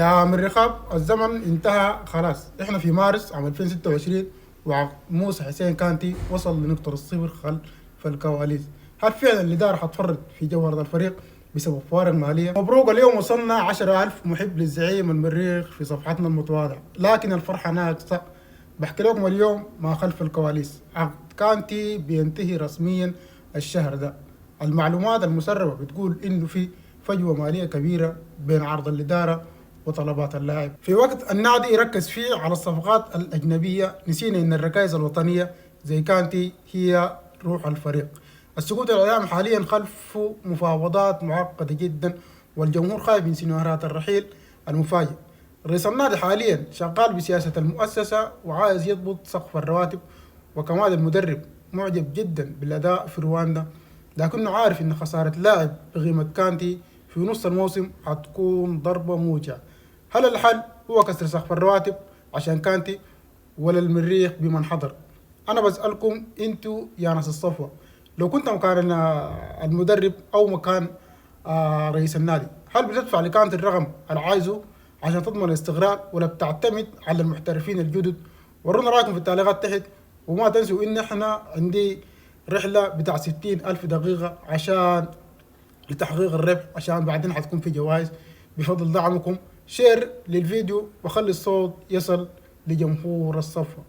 يا من رخاب الزمن انتهى خلاص. احنا في مارس عام 2026 وموسى حسين كانتي وصل لنقطة الصفر خلف الكواليس. هل فعلا الإدارة حتفرط في جوهرة الفريق بسبب فوارق مالية؟ مبروك، اليوم وصلنا 10,000 محب للزعيم المريخ في صفحتنا المتواضعة، لكن الفرحة ناقصة. بحكي لكم اليوم ما خلف الكواليس. عقد كانتي بينتهي رسميا الشهر ده. المعلومات المسربة بتقول إنه في فجوة مالية كبيرة بين عرض الإدارة وطلبات اللاعب. في وقت النادي يركز فيه على الصفقات الأجنبية، نسينا إن الركائز الوطنية زي كانتي هي روح الفريق. السقوط الإعلامي حاليا خلف مفاوضات معقدة جدا، والجمهور خايف من سيناريوهات الرحيل المفاجئ. رئيس النادي حاليا شغال بسياسة المؤسسة وعايز يضبط سقف الرواتب، وكمان المدرب معجب جدا بالأداء في رواندا، لكنه عارف إن خسارة لاعب بقيمة كانتي في نص الموسم هتكون ضربة موجعة. هل الحل هو كسر سقف الرواتب عشان كانتي، ولا المريخ بمن حضر؟ أنا بسألكم أنتوا يا ناس الصفوة، لو كنت مكان المدرب أو مكان رئيس النادي، هل بتدفع لكانتي الرقم اللي عايزه عشان تضمن الاستقرار، ولا بتعتمد على المحترفين الجدد؟ ورونا رأيكم في التعليقات تحت، وما تنسوا إن إحنا عندي رحلة بتاع 60,000 دقيقة عشان لتحقيق الربح، عشان بعدين حتكون في جوائز بفضل دعمكم. شير للفيديو وخلي الصوت يصل لجمهور الصفوة.